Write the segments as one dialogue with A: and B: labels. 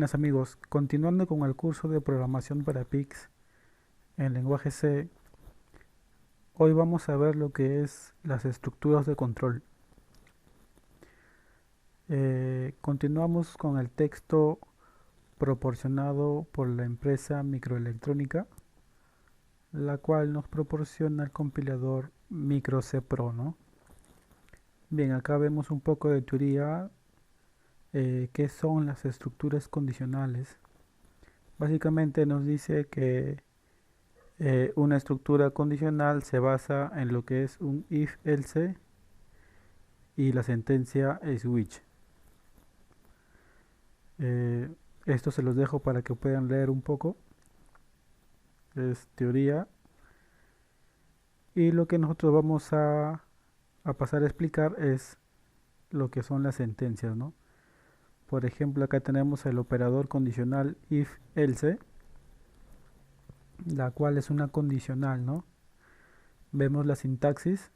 A: Buenas amigos, continuando con el curso de programación para PIX en lenguaje C, hoy vamos a ver lo que es las estructuras de control. Continuamos con el texto proporcionado por la empresa microelectrónica, la cual nos proporciona el compilador MicroC Pro, ¿no? Bien, acá vemos un poco de teoría, qué son las estructuras condicionales. Básicamente nos dice que una estructura condicional se basa en lo que es un if-else y la sentencia switch. Eh, Esto se los dejo para que puedan leer un poco. Es teoría. Y lo que nosotros vamos a pasar a explicar es lo que son las sentencias, ¿no? Por ejemplo, acá tenemos el operador condicional if-else, la cual es una condicional, ¿no? Vemos la sintaxis.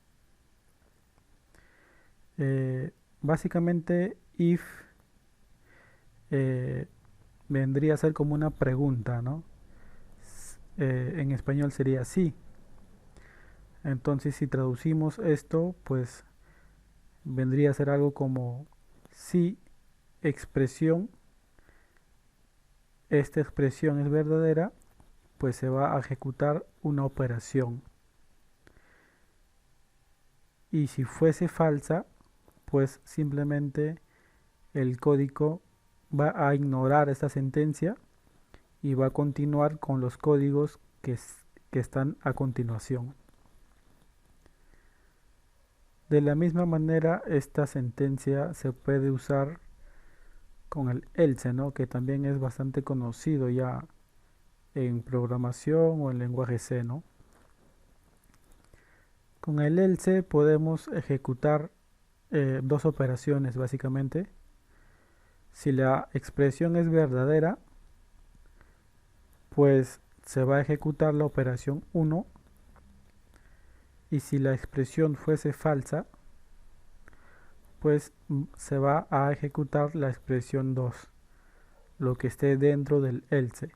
A: Básicamente, if eh, vendría a ser como una pregunta, ¿no? En español sería sí. Entonces, si traducimos esto, pues vendría a ser algo como si expresión, esta expresión es verdadera, pues se va a ejecutar una operación. Y si fuese falsa, pues simplemente el código va a ignorar esta sentencia y va a continuar con los códigos que están a continuación. De la misma manera, esta sentencia se puede usar con el else, ¿no? Que también es bastante conocido ya en programación o en lenguaje C, ¿no? Con el else podemos ejecutar dos operaciones básicamente. Si la expresión es verdadera, pues se va a ejecutar la operación 1, y si la expresión fuese falsa, pues se va a ejecutar la expresión 2, lo que esté dentro del else.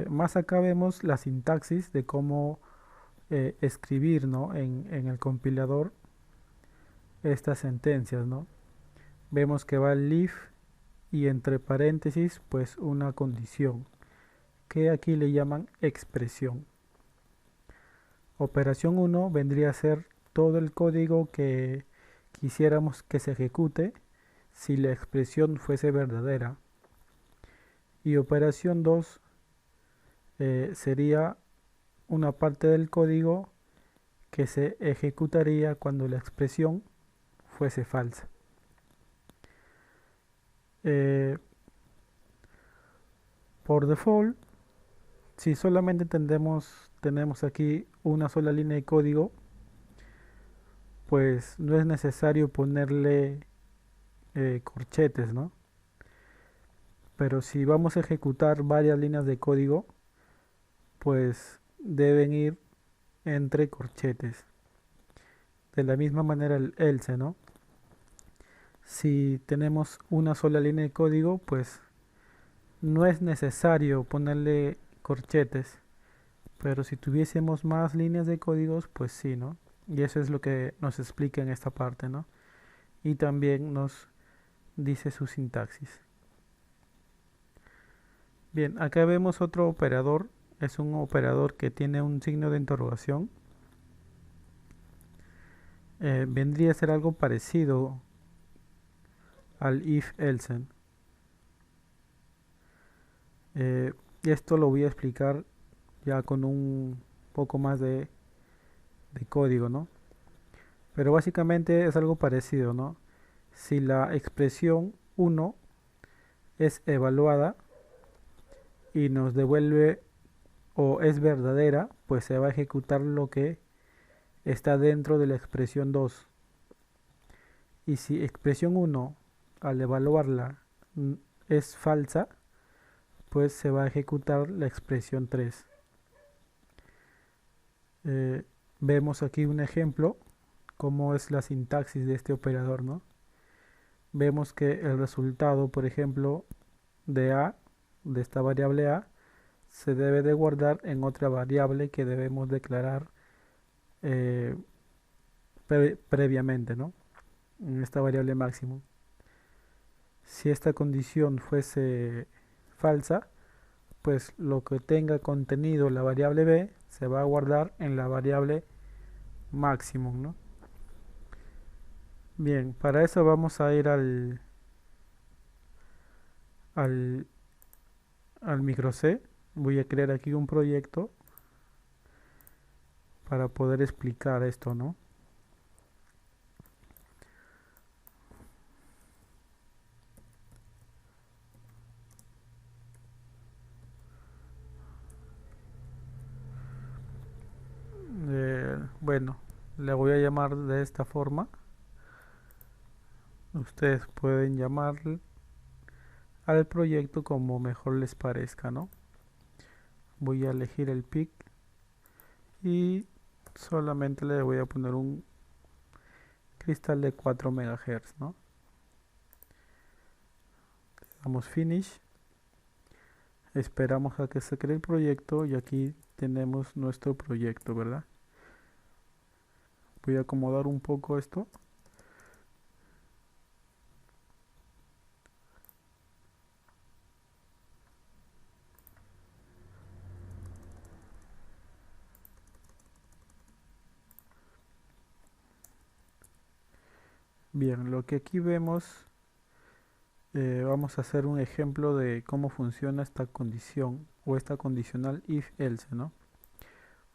A: Más acá vemos la sintaxis de cómo escribir, ¿no? en el compilador estas sentencias, ¿no? Vemos que va el if y entre paréntesis pues una condición que aquí le llaman expresión. Operación 1 vendría a ser todo el código que quisiéramos que se ejecute si la expresión fuese verdadera, y operación 2 sería una parte del código que se ejecutaría cuando la expresión fuese falsa. Eh, por default, si solamente tenemos aquí una sola línea de código, pues no es necesario ponerle corchetes, ¿no? Pero si vamos a ejecutar varias líneas de código, pues deben ir entre corchetes. De la misma manera el else, ¿no? Si tenemos una sola línea de código, pues no es necesario ponerle corchetes. Pero si tuviésemos más líneas de códigos, pues sí, ¿no? Y eso es lo que nos explica en esta parte, ¿no? Y también nos dice su sintaxis. Bien, acá vemos otro operador. Es un operador que tiene un signo de interrogación. Vendría a ser algo parecido al if-else. Y esto lo voy a explicar ya con un poco más de código, ¿no? Pero básicamente es algo parecido, ¿no? Si la expresión 1 es evaluada y nos devuelve o es verdadera, pues se va a ejecutar lo que está dentro de la expresión 2. Y si expresión 1 al evaluarla es falsa, pues se va a ejecutar la expresión 3. Vemos aquí un ejemplo, cómo es la sintaxis de este operador, ¿no? vemos que el resultado, por ejemplo, de A, de esta variable A, se debe de guardar en otra variable que debemos declarar eh, previamente, ¿no? En esta variable máximo. Si esta condición fuese falsa, pues lo que tenga contenido la variable b se va a guardar en la variable máximo, ¿no? Bien, para eso vamos a ir al, al micro C. Voy a crear aquí un proyecto para poder explicar esto, ¿no? Bueno, le voy a llamar de esta forma. Ustedes pueden llamar al proyecto como mejor les parezca, ¿no? Voy a elegir el PIC y solamente le voy a poner un cristal de 4 MHz, ¿no? Damos finish, esperamos a que se cree el proyecto y aquí tenemos nuestro proyecto, ¿verdad? Voy a acomodar un poco esto. Bien, lo que aquí vemos, vamos a hacer un ejemplo de cómo funciona esta condición o esta condicional if else, ¿no?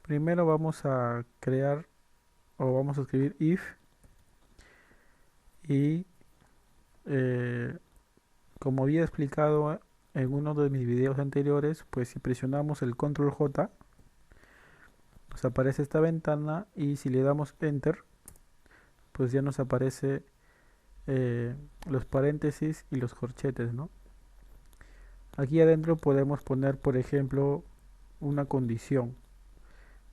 A: Primero vamos a crear o vamos a escribir if y como había explicado en uno de mis videos anteriores, pues si presionamos el control J, nos aparece esta ventana y si le damos enter, pues ya nos aparece los paréntesis y los corchetes, ¿no? Aquí adentro podemos poner, por ejemplo, una condición.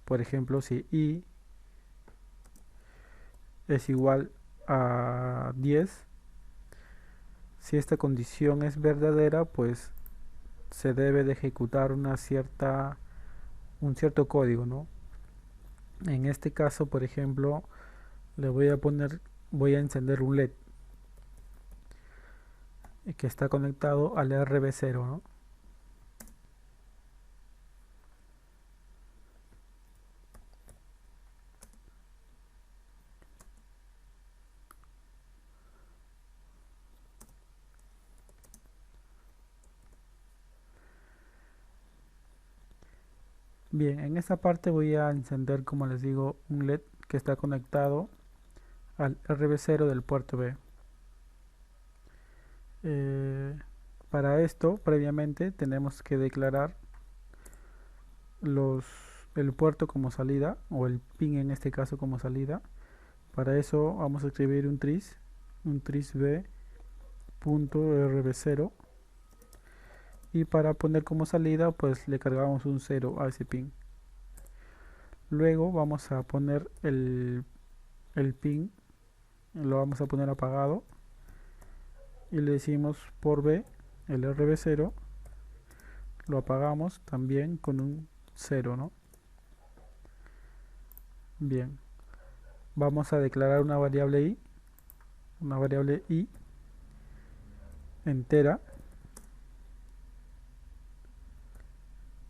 A: Por ejemplo, si i es igual a 10, si esta condición es verdadera, pues se debe de ejecutar un cierto código, ¿no? En este caso, por ejemplo, le voy a encender un LED que está conectado al RB0, ¿no? Bien, en esta parte voy a encender, como les digo, un LED que está conectado al RB0 del puerto B. Eh, para esto, previamente, tenemos que declarar los, el puerto como salida, o el pin en este caso como salida. Para eso vamos a escribir un tris b.rb0, y para poner como salida, pues le cargamos un 0 a ese pin. Luego vamos a poner el pin, lo vamos a poner apagado y le decimos por B, el RB0 lo apagamos también con un 0, ¿no? Bien, vamos a declarar una variable i entera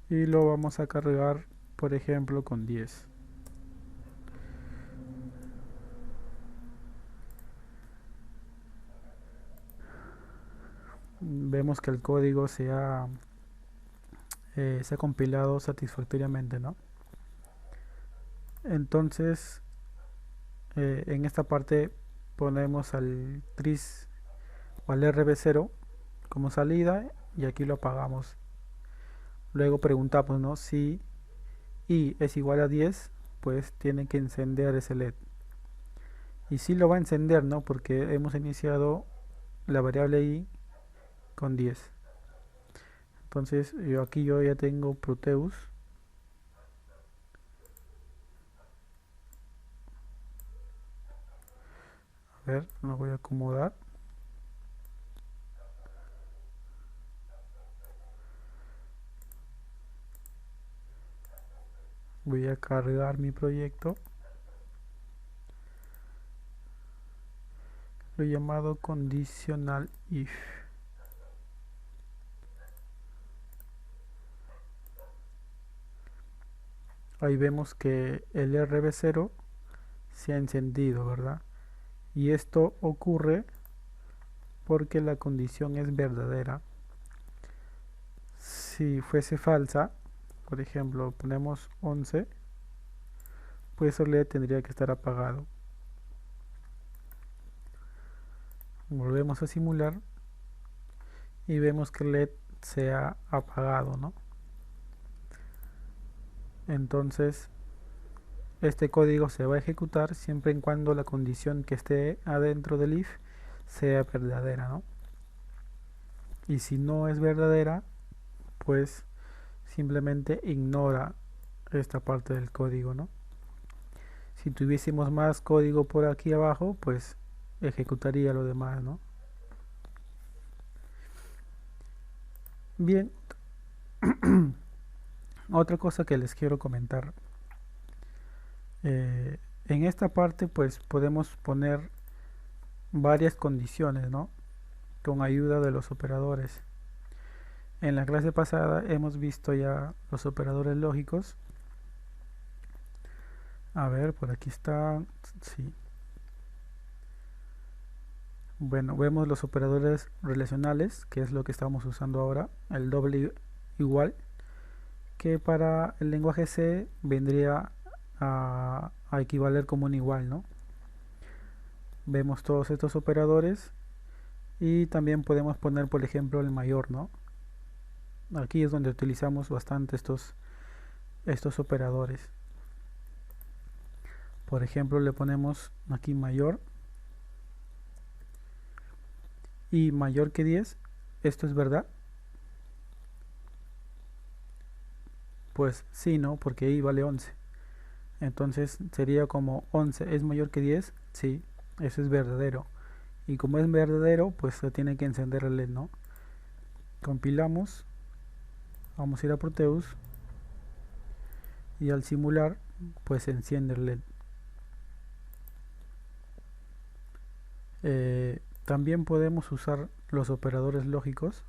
A: y lo vamos a cargar, por ejemplo, con 10. Vemos que el código se ha compilado satisfactoriamente, ¿no? Entonces, en esta parte ponemos al tris o al RB0 como salida y aquí lo apagamos. Luego preguntamos, ¿no? Si i es igual a 10, pues tiene que encender ese LED. Y si lo va a encender, ¿no? Porque hemos iniciado la variable i con 10. Entonces, aquí yo ya tengo Proteus. A ver, lo voy a acomodar. Voy a cargar mi proyecto, lo he llamado conditional if. Ahí vemos que el RB0 se ha encendido, ¿verdad? Y esto ocurre porque la condición es verdadera. Si fuese falsa, por ejemplo, ponemos 11, pues el LED tendría que estar apagado. Volvemos a simular y vemos que el LED se ha apagado, ¿no? Entonces, este código se va a ejecutar siempre y cuando la condición que esté adentro del if sea verdadera, ¿no? Y si no es verdadera, pues simplemente ignora esta parte del código, ¿no? Si tuviésemos más código por aquí abajo, pues ejecutaría lo demás, ¿no? Bien, otra cosa que les quiero comentar. En esta parte pues podemos poner varias condiciones, ¿no? Con ayuda de los operadores. En la clase pasada hemos visto ya los operadores lógicos. A ver, por aquí están. Sí. Bueno, vemos los operadores relacionales, que es lo que estamos usando ahora. El doble igual, que para el lenguaje C vendría a equivaler como un igual, ¿no? Vemos todos estos operadores y también podemos poner, por ejemplo, el mayor, ¿no? Aquí es donde utilizamos bastante estos operadores. Por ejemplo, le ponemos aquí mayor y mayor que 10. ¿Esto es verdad? Pues sí, ¿no? Porque i vale 11. Entonces sería como 11 es mayor que 10. Sí, eso es verdadero. Y como es verdadero, pues se tiene que encender el LED, ¿no? Compilamos. Vamos a ir a Proteus. Y al simular, pues se enciende el LED. También podemos usar los operadores lógicos.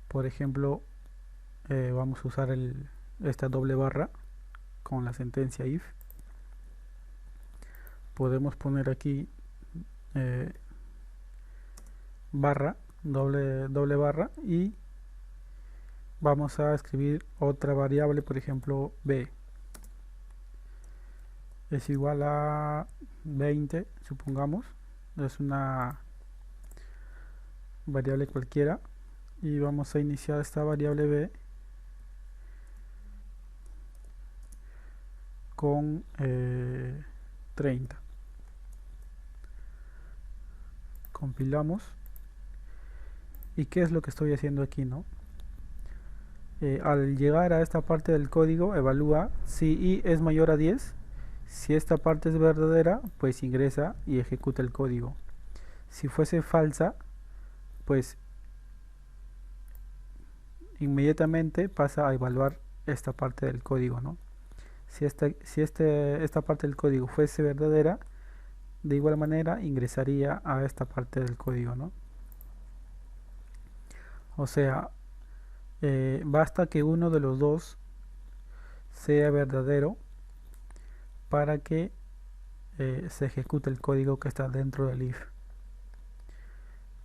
A: Por ejemplo, vamos a usar esta doble barra con la sentencia if. Podemos poner aquí barra, doble barra, y vamos a escribir otra variable, por ejemplo b es igual a 20, supongamos. Es una variable cualquiera y vamos a iniciar esta variable b con 30. Compilamos. ¿Y qué es lo que estoy haciendo aquí, no? Al llegar a esta parte del código, evalúa si i es mayor a 10. Si esta parte es verdadera, pues ingresa y ejecuta el código. Si fuese falsa, pues inmediatamente pasa a evaluar esta parte del código, ¿no? Si esta parte del código fuese verdadera, de igual manera ingresaría a esta parte del código, ¿no? O sea, basta que uno de los dos sea verdadero para que se ejecute el código que está dentro del if.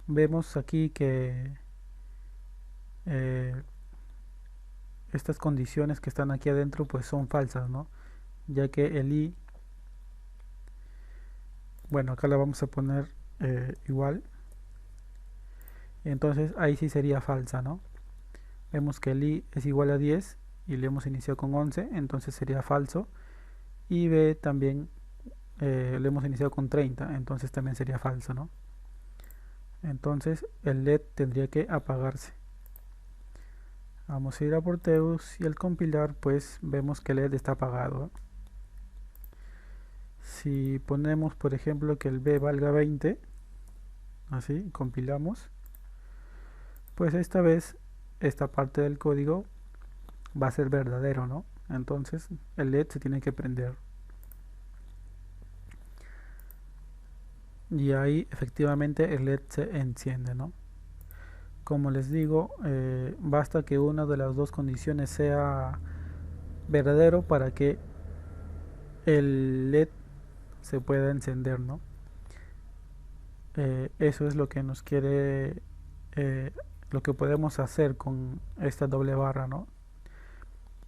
A: Vemos aquí que estas condiciones que están aquí adentro pues son falsas, ¿no? Ya que el i, bueno, acá la vamos a poner igual, entonces ahí sí sería falsa, ¿no? Vemos que el i es igual a 10 y le hemos iniciado con 11, entonces sería falso. Y b también le hemos iniciado con 30, entonces también sería falso, ¿no? Entonces el LED tendría que apagarse. Vamos a ir a Proteus y al compilar pues vemos que el LED está apagado. Si ponemos por ejemplo que el b valga 20, así, compilamos, pues esta vez esta parte del código va a ser verdadero, ¿no? entonces el LED se tiene que prender. Y ahí efectivamente el LED se enciende, ¿no? Como les digo, basta que una de las dos condiciones sea verdadero para que el LED se pueda encender, ¿no? Eso es lo que nos quiere, lo que podemos hacer con esta doble barra, ¿no?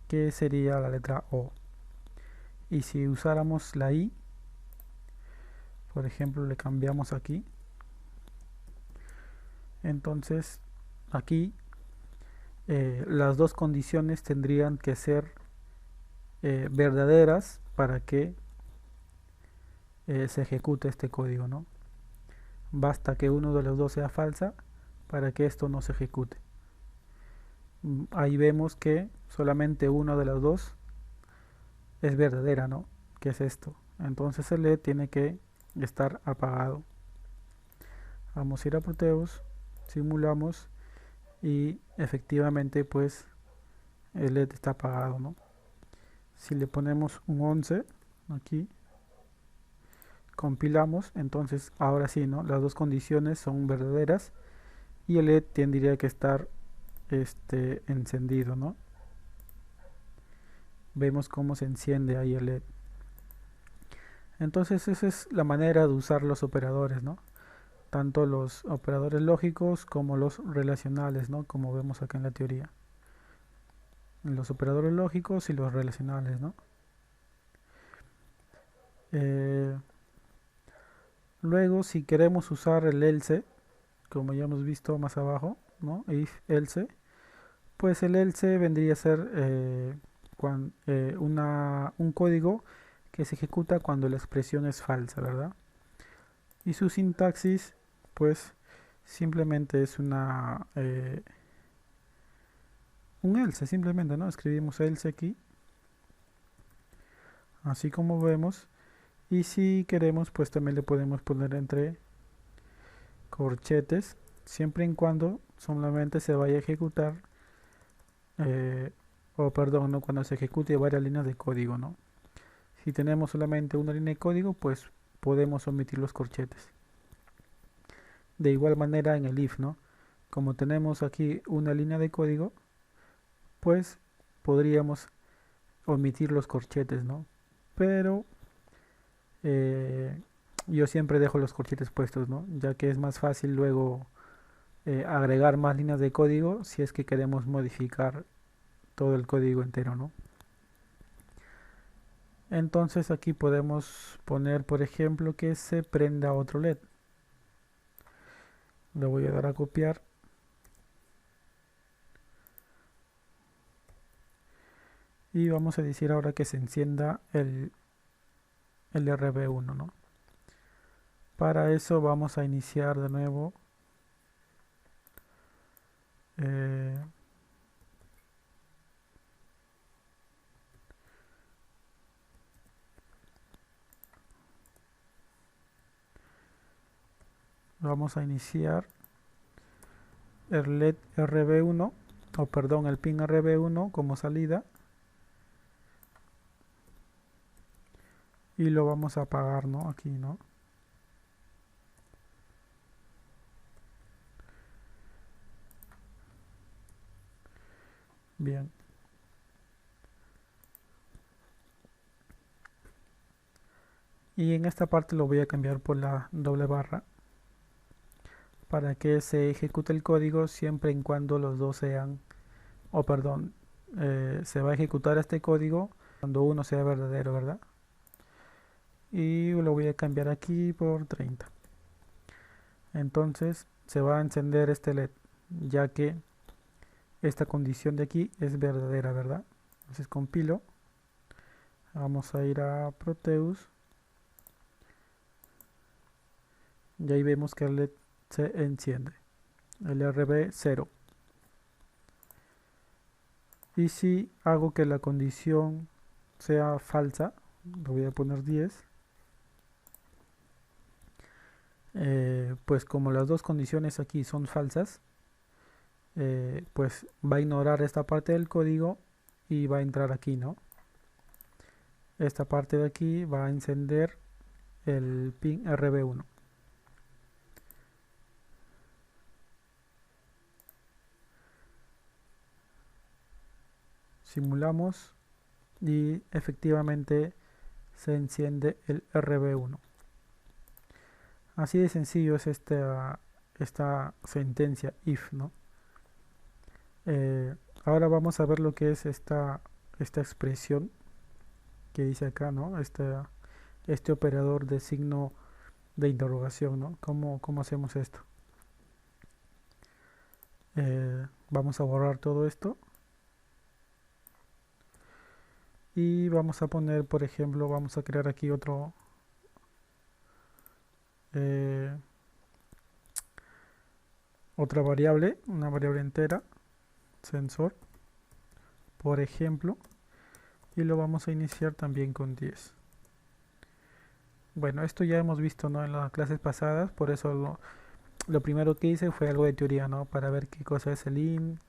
A: Que sería la letra O. Y si usáramos la I, por ejemplo, le cambiamos aquí, entonces aquí las dos condiciones tendrían que ser verdaderas para que se ejecute este código, ¿no? Basta que uno de los dos sea falsa para que esto no se ejecute. Ahí vemos que solamente uno de los dos es verdadera, ¿no? ¿Qué es esto? Entonces el LED tiene que estar apagado. Vamos a ir a Proteus, simulamos y efectivamente pues el LED está apagado, ¿no? Si le ponemos un 11 aquí, compilamos, entonces ahora sí, ¿no? Las dos condiciones son verdaderas y el LED tendría que estar encendido, ¿no? Vemos cómo se enciende ahí el LED. Entonces esa es la manera de usar los operadores, ¿no? Tanto los operadores lógicos como los relacionales, ¿no? Como vemos acá en la teoría. Los operadores lógicos y los relacionales, ¿no? Luego, si queremos usar el else, como ya hemos visto más abajo, ¿no? If else, pues el else vendría a ser un código que se ejecuta cuando la expresión es falsa, ¿verdad? Y su sintaxis, pues simplemente es un else, simplemente, ¿no? Escribimos else aquí, así como vemos. Y si queremos, pues también le podemos poner entre corchetes, siempre y cuando solamente se vaya a ejecutar, o perdón, ¿no? Cuando se ejecute varias líneas de código, ¿no? Si tenemos solamente una línea de código, pues podemos omitir los corchetes. De igual manera en el if, ¿no? Como tenemos aquí una línea de código, pues podríamos omitir los corchetes, ¿no? Pero yo siempre dejo los corchetes puestos, ¿no? Ya que es más fácil luego agregar más líneas de código si es que queremos modificar todo el código entero, ¿no? Entonces aquí podemos poner, por ejemplo, que se prenda otro LED. Le voy a dar a copiar. Y vamos a decir ahora que se encienda el RB1, ¿no? Para eso vamos a iniciar de nuevo vamos a iniciar el LED RB1, o perdón, el pin RB1 como salida, y lo vamos a apagar, ¿no? Aquí, ¿no? Bien. Y en esta parte lo voy a cambiar por la doble barra para que se ejecute el código siempre y cuando los dos sean, o perdón, se va a ejecutar este código cuando uno sea verdadero, ¿verdad? Y lo voy a cambiar aquí por 30. Entonces se va a encender este LED, ya que esta condición de aquí es verdadera, ¿verdad? Entonces compilo, vamos a ir a Proteus y ahí vemos que el LED se enciende, el RB 0. Y si hago que la condición sea falsa, lo voy a poner 10, pues como las dos condiciones aquí son falsas, pues va a ignorar esta parte del código y va a entrar aquí, ¿no? esta parte de aquí va a encender el pin RB1. Simulamos y efectivamente se enciende el RB1. Así de sencillo es esta sentencia if, ¿no? Ahora vamos a ver lo que es esta expresión que dice acá, ¿no? Este operador de signo de interrogación, ¿no? ¿Cómo hacemos esto? Vamos a borrar todo esto y vamos a poner, por ejemplo, vamos a crear aquí eh, otra variable, una variable entera, sensor, por ejemplo, y lo vamos a iniciar también con 10. Bueno, esto ya hemos visto, ¿no? En las clases pasadas, por eso lo primero que hice fue algo de teoría, ¿no? Para ver qué cosa es el int,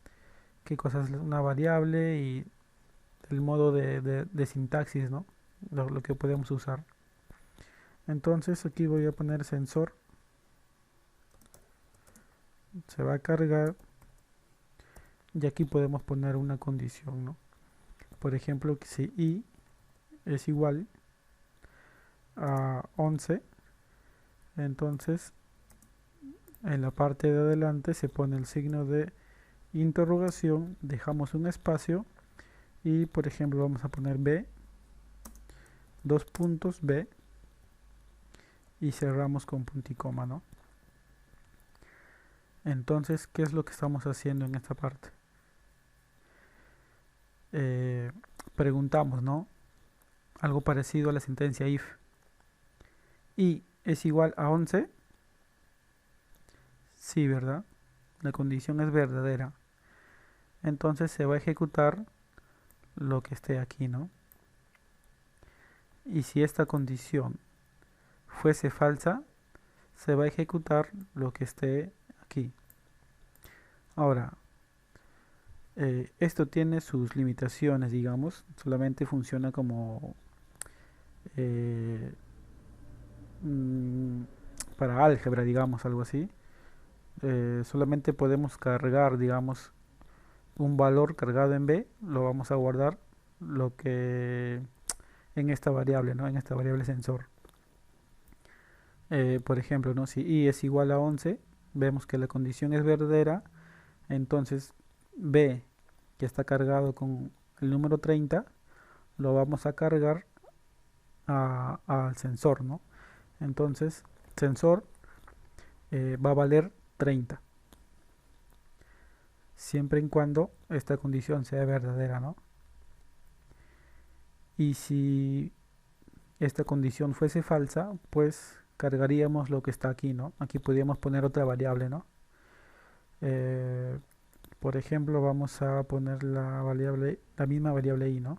A: qué cosa es una variable y el modo de sintaxis, ¿no? Lo que podemos usar. Entonces aquí voy a poner sensor, se va a cargar y aquí podemos poner una condición, ¿no? Por ejemplo, que si i es igual a 11, entonces en la parte de adelante se pone el signo de interrogación, dejamos un espacio y por ejemplo vamos a poner b, dos puntos b y cerramos con punto y coma, ¿no? Entonces, ¿qué es lo que estamos haciendo en esta parte? Eh, Preguntamos, ¿no? Algo parecido a la sentencia if. I es igual a 11. Sí, ¿verdad? La condición es verdadera. Entonces se va a ejecutar lo que esté aquí, ¿no? Y si esta condición fuese falsa, se va a ejecutar lo que esté aquí. Ahora, esto tiene sus limitaciones, digamos, solamente funciona como eh, mm, para álgebra, digamos, algo así. Solamente podemos cargar, digamos, un valor cargado en b, lo vamos a guardar lo que en esta variable, ¿no? En esta variable sensor. Por ejemplo, ¿no? Si i es igual a 11, vemos que la condición es verdadera, entonces b, que está cargado con el número 30, lo vamos a cargar al sensor, ¿no? Entonces, sensor va a valer 30, siempre y cuando esta condición sea verdadera, ¿no? Y si esta condición fuese falsa, pues cargaríamos lo que está aquí, ¿no? Aquí podríamos poner otra variable, ¿no? Eh, por ejemplo, vamos a poner la misma variable i, ¿no?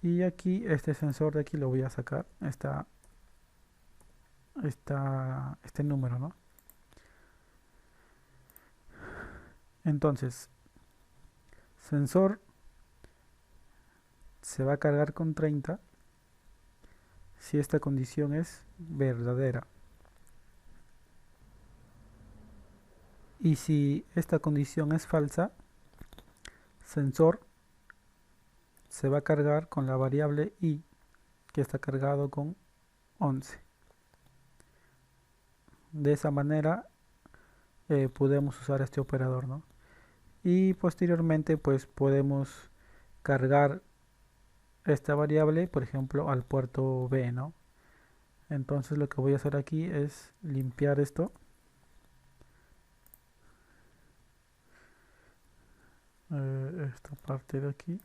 A: Y aquí este sensor de aquí lo voy a sacar, este número, ¿no? Entonces, sensor se va a cargar con 30 si esta condición es verdadera. Y si esta condición es falsa, sensor se va a cargar con la variable i, que está cargado con 11. De esa manera podemos usar este operador, ¿no? Y posteriormente pues podemos cargar esta variable, por ejemplo, al puerto B, ¿no? Entonces lo que voy a hacer aquí es limpiar esta parte de aquí.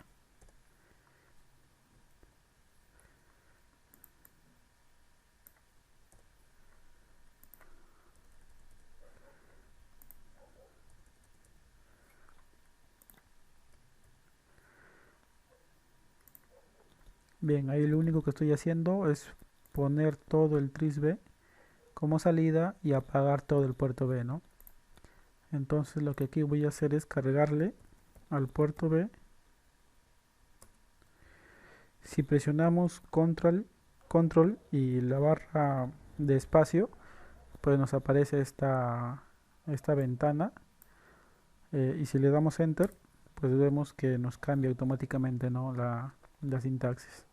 A: Bien, ahí lo único que estoy haciendo es poner todo el tris B como salida y apagar todo el puerto B, ¿no? Entonces lo que aquí voy a hacer es cargarle al puerto B Si presionamos control y la barra de espacio, pues nos aparece esta ventana, y si le damos enter, pues vemos que nos cambia automáticamente, ¿no? la sintaxis.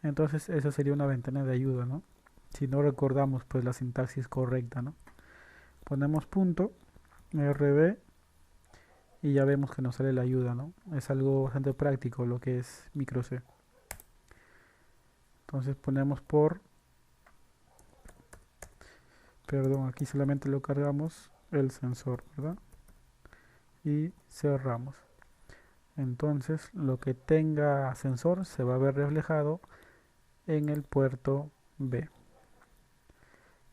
A: Entonces esa sería una ventana de ayuda, ¿no? Si no recordamos pues la sintaxis correcta, ¿no? Ponemos punto, RB, y ya vemos que nos sale la ayuda, ¿no? Es algo bastante práctico lo que es micro C. Entonces ponemos perdón, aquí solamente lo cargamos el sensor, ¿verdad? Y cerramos. Entonces lo que tenga sensor se va a ver reflejado en el puerto B.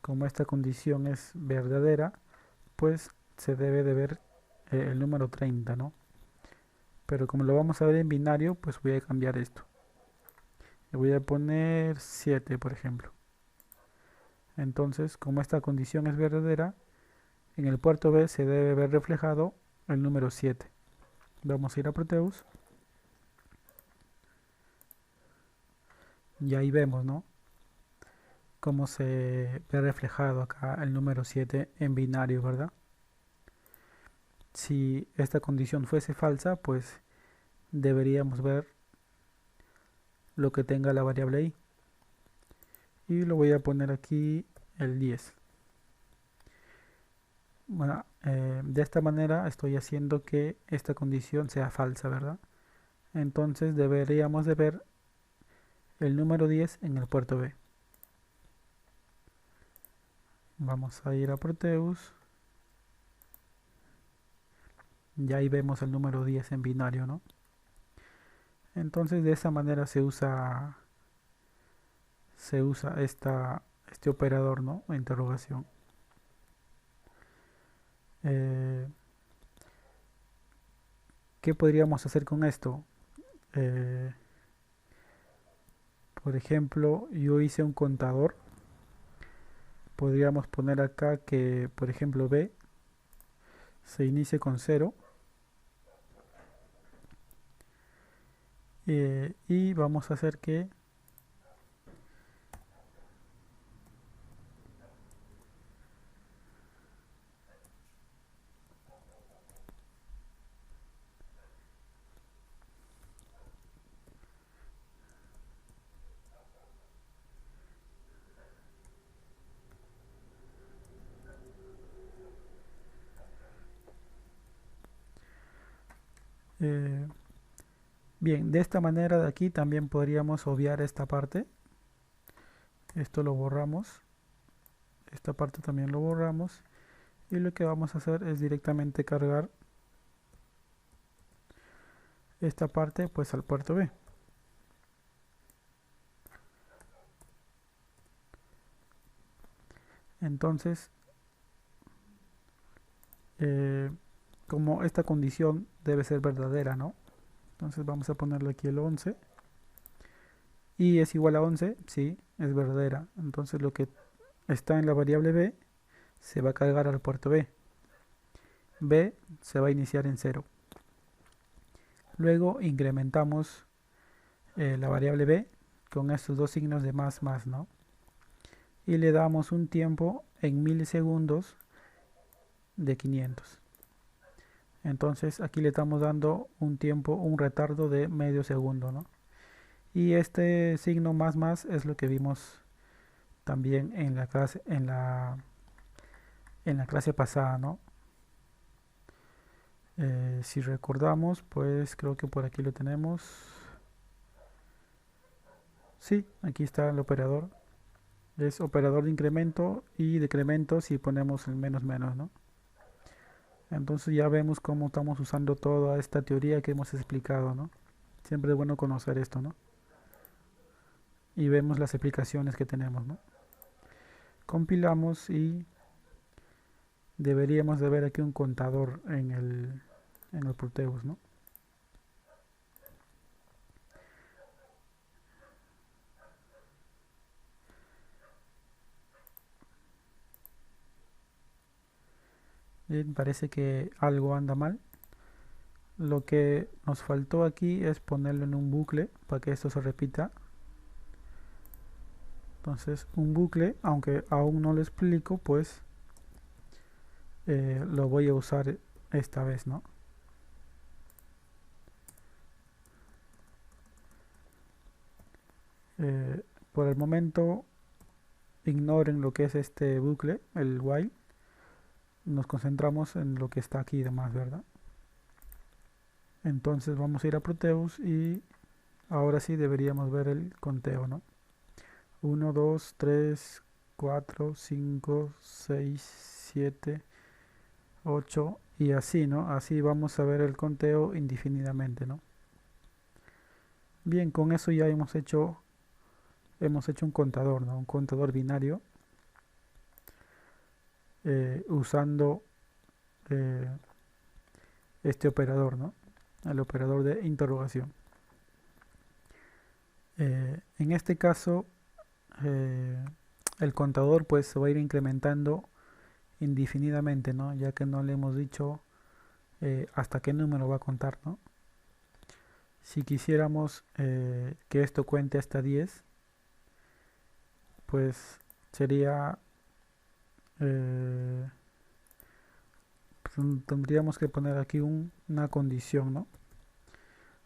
A: Como esta condición es verdadera, pues se debe de ver el número 30, ¿no? Pero como lo vamos a ver en binario, pues voy a cambiar esto. Le voy a poner 7, por ejemplo. Entonces, como esta condición es verdadera, en el puerto B se debe ver reflejado el número 7. Vamos a ir a Proteus. Y ahí vemos, ¿no? Cómo se ve reflejado acá el número 7 en binario, ¿verdad? Si esta condición fuese falsa, pues deberíamos ver lo que tenga la variable i. Y lo voy a poner aquí el 10. Bueno, de esta manera estoy haciendo que esta condición sea falsa, ¿verdad? Entonces deberíamos de ver el número 10 en el puerto B. Vamos a ir a Proteus. Y ahí vemos el número 10 en binario, ¿no? Entonces de esa manera se usa este operador, ¿no? Interrogación. Eh, ¿Qué podríamos hacer con esto? Eh, por ejemplo, yo hice un contador. Podríamos poner acá que, por ejemplo, B se inicie con 0, y vamos a hacer que eh, bien, de esta manera de aquí también podríamos obviar esta parte. Esto lo borramos, esta parte también lo borramos, y lo que vamos a hacer es directamente cargar esta parte pues al puerto B. Entonces, eh, como esta condición debe ser verdadera, ¿no? Entonces vamos a ponerle aquí el 11. Y es igual a 11, sí, es verdadera. Entonces lo que está en la variable B se va a cargar al puerto B. B se va a iniciar en 0. Luego incrementamos la variable B con estos dos signos de más, ¿no? Y le damos un tiempo en milisegundos de 500. Entonces aquí le estamos dando un tiempo, un retardo de medio segundo, ¿no? Y este signo más es lo que vimos también en la clase, en la clase pasada, ¿no? Si recordamos, pues creo que por aquí lo tenemos. Sí, aquí está el operador. Es operador de incremento y decremento si ponemos el menos, ¿no? Entonces ya vemos cómo estamos usando toda esta teoría que hemos explicado, ¿no? Siempre es bueno conocer esto, ¿no? Y vemos las explicaciones que tenemos, ¿no? Compilamos y deberíamos de ver aquí un contador en el Proteus, ¿no? Bien, parece que algo anda mal. Lo que nos faltó aquí es ponerlo en un bucle para que esto se repita. Entonces un bucle, aunque aún no lo explico, pues lo voy a usar esta vez, ¿no? Por el momento ignoren lo que es este bucle, el while. Nos concentramos en lo que está aquí de más, ¿verdad? Entonces vamos a ir a Proteus y ahora sí deberíamos ver el conteo, ¿no? 1, 2, 3, 4, 5, 6, 7, 8 y así, ¿no? Así vamos a ver el conteo indefinidamente, ¿no? Bien, con eso ya hemos hecho un contador, ¿no? Un contador binario usando eh, este operador, ¿no? El operador de interrogación. En este caso, eh, el contador pues se va a ir incrementando indefinidamente, ¿no? Ya que no le hemos dicho hasta qué número va a contar, ¿no? Si quisiéramos que esto cuente hasta 10, pues sería, eh, tendríamos que poner aquí una condición, ¿no?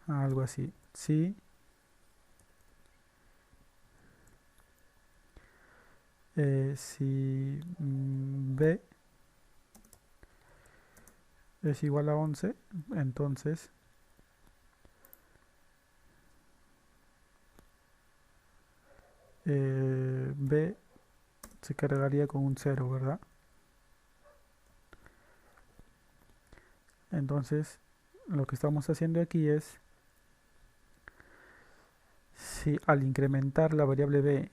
A: Algo así. Si b es igual a 11, entonces b se cargaría con un 0, ¿verdad? Entonces lo que estamos haciendo aquí es, si al incrementar la variable b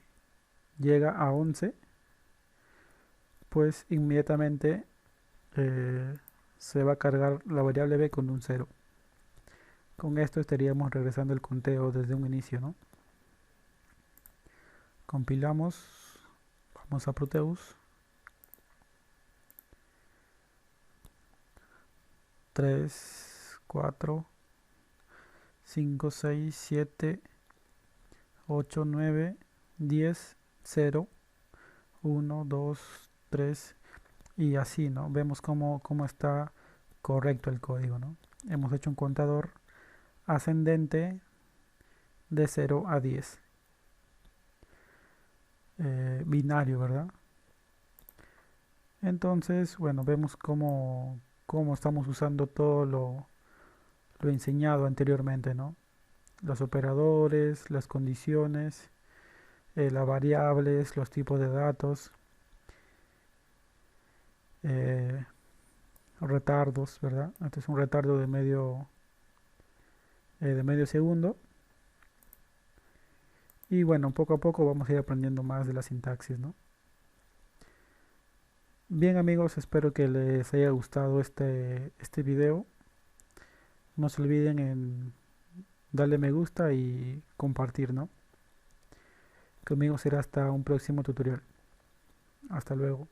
A: llega a 11, pues inmediatamente eh, se va a cargar la variable b con un 0. Con esto estaríamos regresando el conteo desde un inicio, ¿no? Compilamos, vamos a Proteus, 3, 4, 5, 6, 7, 8, 9, 10, 0, 1, 2, 3 y así, ¿no? Vemos cómo está correcto el código, ¿no? Hemos hecho un contador ascendente de 0 a 10, binario, ¿verdad? Entonces, bueno, vemos cómo estamos usando todo lo enseñado anteriormente, ¿no? Los operadores, las condiciones, las variables, los tipos de datos, eh, retardos, ¿verdad? Este es un retardo de medio segundo. Y bueno, poco a poco vamos a ir aprendiendo más de la sintaxis, ¿no? Bien amigos, espero que les haya gustado este video. No se olviden en darle me gusta y compartir, ¿no? Conmigo será hasta un próximo tutorial. Hasta luego.